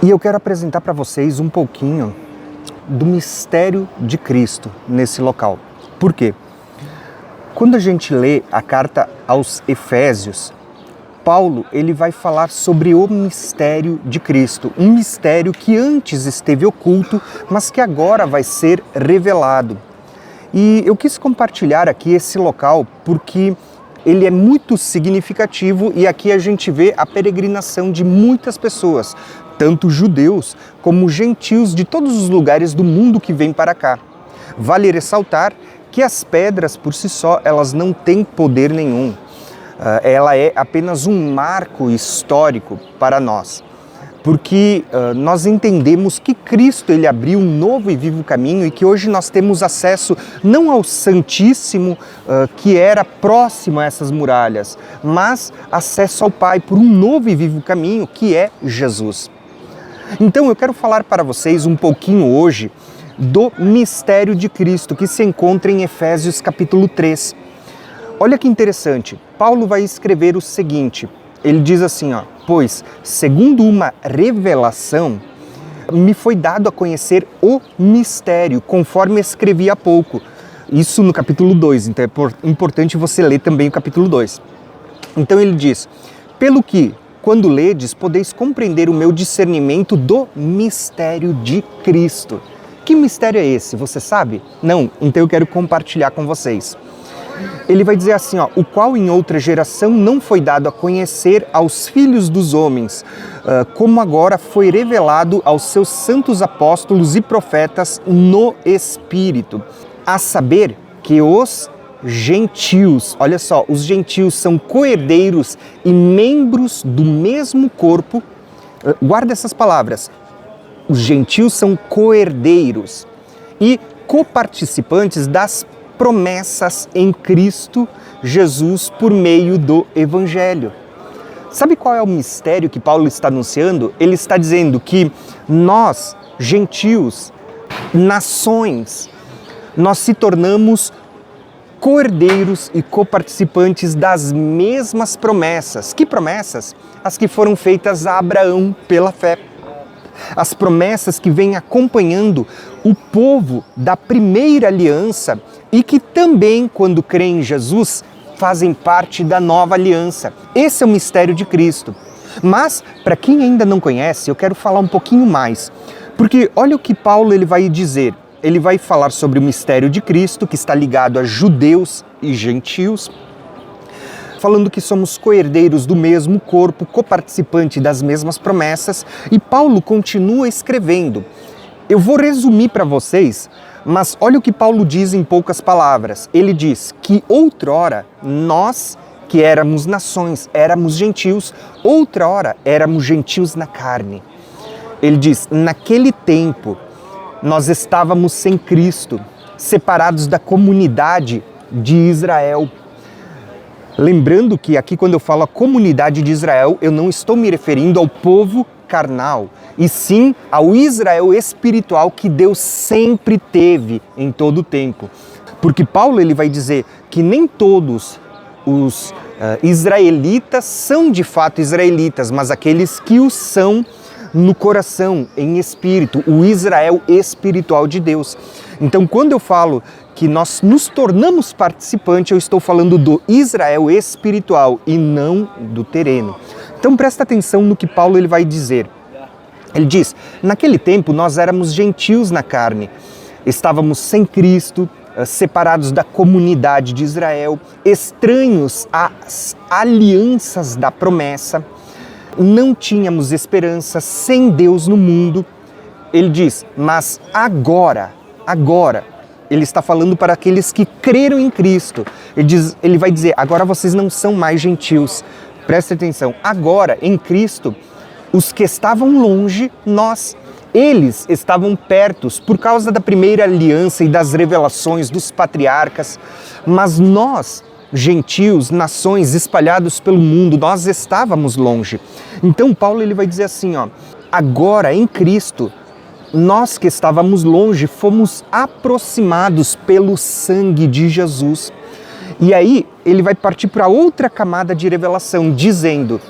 E eu quero apresentar para vocês um pouquinho do mistério de Cristo nesse local. Por quê? Quando a gente lê a carta aos Efésios, Paulo ele vai falar sobre o mistério de Cristo, um mistério que antes esteve oculto, mas que agora vai ser revelado. E eu quis compartilhar aqui esse local porque ele é muito significativo e aqui a gente vê a peregrinação de muitas pessoas, tanto judeus como gentios de todos os lugares do mundo que vêm para cá. Vale ressaltar que as pedras por si só, elas não têm poder nenhum. Ela é apenas um marco histórico para nós, porque nós entendemos que Cristo ele abriu um novo e vivo caminho e que hoje nós temos acesso não ao Santíssimo que era próximo a essas muralhas, mas acesso ao Pai por um novo e vivo caminho que é Jesus. Então eu quero falar para vocês um pouquinho hoje do mistério de Cristo que se encontra em Efésios capítulo 3. Olha que interessante, Paulo vai escrever o seguinte, ele diz assim, pois, segundo uma revelação, me foi dado a conhecer o mistério, conforme escrevi há pouco. Isso no capítulo 2, então é importante você ler também o capítulo 2. Então ele diz, pelo que, quando ledes, podeis compreender o meu discernimento do mistério de Cristo. Que mistério é esse? Você sabe? Não? Então eu quero compartilhar com vocês. Ele vai dizer assim, o qual em outra geração não foi dado a conhecer aos filhos dos homens, como agora foi revelado aos seus santos apóstolos e profetas no Espírito, a saber que os gentios, olha só, os gentios são coherdeiros e membros do mesmo corpo, guarda essas palavras, os gentios são coherdeiros e coparticipantes das promessas em Cristo Jesus por meio do Evangelho. Sabe qual é o mistério que Paulo está anunciando? Ele está dizendo que nós, gentios, nações, nós se tornamos co-herdeiros e coparticipantes das mesmas promessas. Que promessas? As que foram feitas a Abraão pela fé. As promessas que vêm acompanhando o povo da primeira aliança e que também, quando creem em Jesus, fazem parte da nova aliança. Esse é o mistério de Cristo. Mas, para quem ainda não conhece, eu quero falar um pouquinho mais. Porque olha o que Paulo ele vai dizer. Ele vai falar sobre o mistério de Cristo, que está ligado a judeus e gentios, falando que somos co-herdeiros do mesmo corpo, coparticipante das mesmas promessas, e Paulo continua escrevendo. Eu vou resumir para vocês, mas olha o que Paulo diz em poucas palavras. Ele diz que outrora nós, que éramos nações, éramos gentios, outrora éramos gentios na carne. Ele diz, naquele tempo nós estávamos sem Cristo, separados da comunidade de Israel. Lembrando que aqui quando eu falo a comunidade de Israel, eu não estou me referindo ao povo carnal, e sim ao Israel espiritual que Deus sempre teve em todo o tempo. Porque Paulo ele vai dizer que nem todos os israelitas são de fato israelitas, mas aqueles que o são no coração, em espírito, o Israel espiritual de Deus. Então quando eu falo que nós nos tornamos participantes, eu estou falando do Israel espiritual e não do terreno. Então presta atenção no que Paulo ele vai dizer. Ele diz, naquele tempo nós éramos gentios na carne, estávamos sem Cristo, separados da comunidade de Israel, estranhos às alianças da promessa, não tínhamos esperança, sem Deus no mundo. Ele diz, mas agora, ele está falando para aqueles que creram em Cristo. Ele vai dizer, agora vocês não são mais gentios. Presta atenção, agora em Cristo, os que estavam longe, eles estavam pertos por causa da primeira aliança e das revelações dos patriarcas, mas nós, gentios, nações espalhados pelo mundo, nós estávamos longe. Então Paulo ele vai dizer assim, agora em Cristo, nós que estávamos longe fomos aproximados pelo sangue de Jesus. E aí ele vai partir para outra camada de revelação, dizendo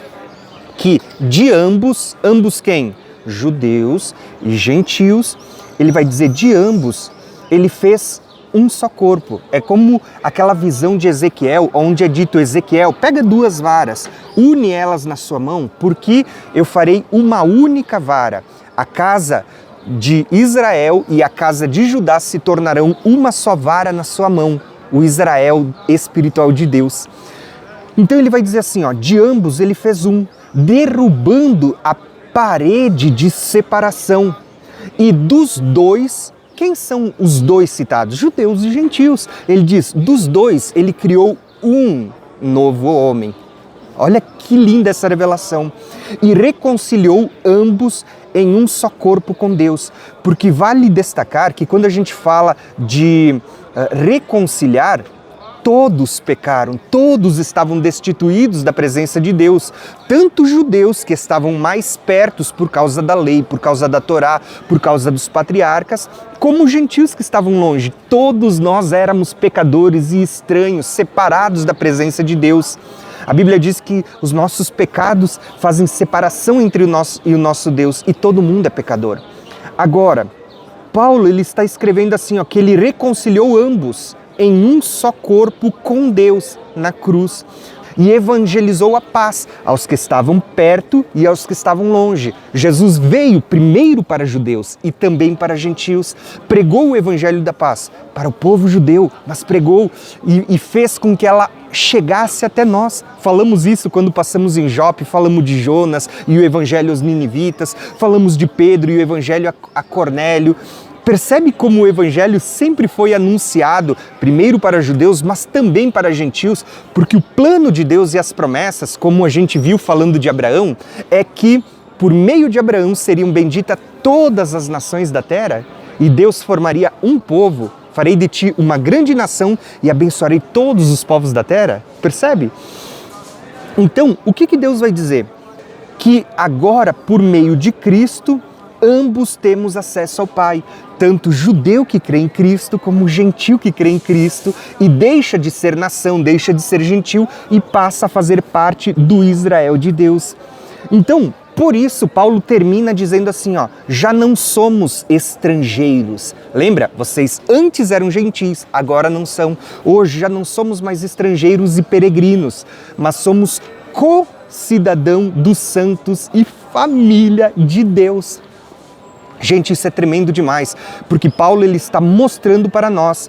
que de ambos quem? judeus e gentios, ele vai dizer de ambos, ele fez um só corpo. É como aquela visão de Ezequiel, onde é dito: Ezequiel, pega 2 varas, une elas na sua mão, porque eu farei uma única vara. A casa de Israel e a casa de Judá se tornarão uma só vara na sua mão, o Israel espiritual de Deus. Então ele vai dizer assim, ó, de ambos ele fez um, derrubando a parede de separação. E dos 2, quem são os 2 citados? Judeus e gentios. Ele diz, dos 2 ele criou um novo homem. Olha que linda essa revelação. E reconciliou ambos em um só corpo com Deus. Porque vale destacar que quando a gente fala de reconciliar, todos pecaram, todos estavam destituídos da presença de Deus. Tanto judeus que estavam mais perto por causa da lei, por causa da Torá, por causa dos patriarcas, como gentios que estavam longe. Todos nós éramos pecadores e estranhos, separados da presença de Deus. A Bíblia diz que os nossos pecados fazem separação entre nós e o nosso Deus, e todo mundo é pecador. Agora, Paulo ele está escrevendo assim, ó, que ele reconciliou ambos em um só corpo com Deus na cruz e evangelizou a paz aos que estavam perto e aos que estavam longe. Jesus veio primeiro para judeus e também para gentios, pregou o evangelho da paz para o povo judeu, mas pregou e fez com que ela chegasse até nós. Falamos isso quando passamos em Jope, falamos de Jonas e o evangelho aos ninivitas, falamos de Pedro e o evangelho a Cornélio. Percebe como o evangelho sempre foi anunciado, primeiro para judeus, mas também para gentios, porque o plano de Deus e as promessas, como a gente viu falando de Abraão, é que por meio de Abraão seriam benditas todas as nações da terra, e Deus formaria um povo, farei de ti uma grande nação e abençoarei todos os povos da terra. Percebe? Então, o que Deus vai dizer? Que agora, por meio de Cristo, ambos temos acesso ao Pai, tanto judeu que crê em Cristo, como gentio que crê em Cristo, e deixa de ser nação, deixa de ser gentil e passa a fazer parte do Israel de Deus. Então, por isso, Paulo termina dizendo assim, ó, já não somos estrangeiros. Lembra? Vocês antes eram gentis, agora não são. Hoje já não somos mais estrangeiros e peregrinos, mas somos co-cidadão dos santos e família de Deus. Gente, isso é tremendo demais, porque Paulo ele está mostrando para nós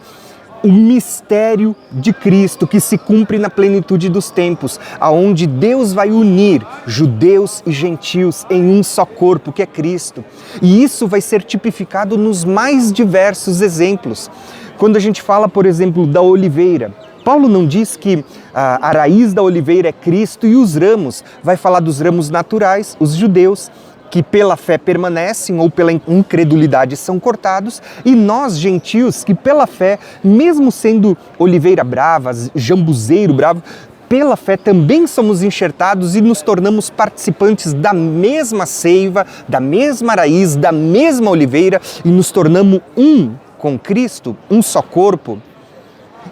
o mistério de Cristo que se cumpre na plenitude dos tempos, aonde Deus vai unir judeus e gentios em um só corpo, que é Cristo. E isso vai ser tipificado nos mais diversos exemplos. Quando a gente fala, por exemplo, da oliveira, Paulo não diz que a raiz da oliveira é Cristo e os ramos, vai falar dos ramos naturais, os judeus, que pela fé permanecem ou pela incredulidade são cortados, e nós, gentios, que pela fé, mesmo sendo oliveira brava, jambuzeiro bravo, pela fé também somos enxertados e nos tornamos participantes da mesma seiva, da mesma raiz, da mesma oliveira, e nos tornamos um com Cristo, um só corpo.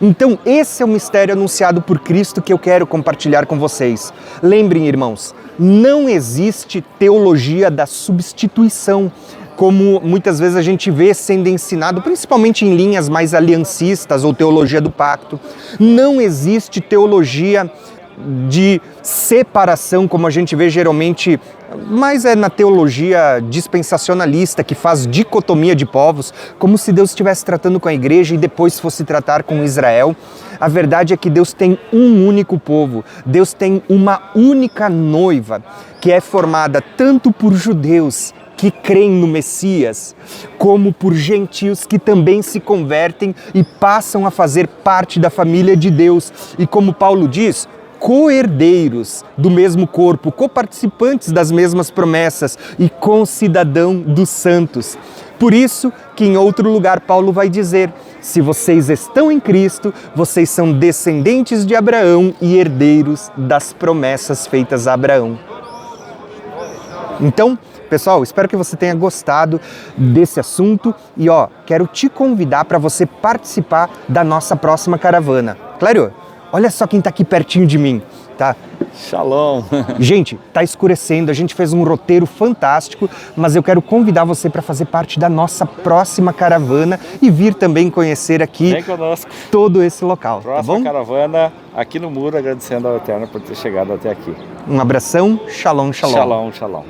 Então, esse é o mistério anunciado por Cristo que eu quero compartilhar com vocês. Lembrem, irmãos, não existe teologia da substituição, como muitas vezes a gente vê sendo ensinado, principalmente em linhas mais aliancistas ou teologia do pacto. Não existe teologia de separação, como a gente vê geralmente, mas é na teologia dispensacionalista, que faz dicotomia de povos, como se Deus estivesse tratando com a igreja e depois fosse tratar com Israel. A verdade é que Deus tem um único povo, Deus tem uma única noiva, que é formada tanto por judeus que creem no Messias, como por gentios que também se convertem e passam a fazer parte da família de Deus. E como Paulo diz, co-herdeiros do mesmo corpo, coparticipantes das mesmas promessas e concidadão dos santos. Por isso que em outro lugar Paulo vai dizer, se vocês estão em Cristo, vocês são descendentes de Abraão e herdeiros das promessas feitas a Abraão. Então, pessoal, espero que você tenha gostado desse assunto e quero te convidar para você participar da nossa próxima caravana. Claro? Olha só quem está aqui pertinho de mim, tá? Shalom. Gente, tá escurecendo, a gente fez um roteiro fantástico, mas eu quero convidar você para fazer parte da nossa próxima caravana e vir também conhecer aqui Vem conosco. todo esse local, tá Próxima bom? caravana aqui no muro, agradecendo ao Eterno por ter chegado até aqui. Um abração, shalom, shalom. Shalom, shalom.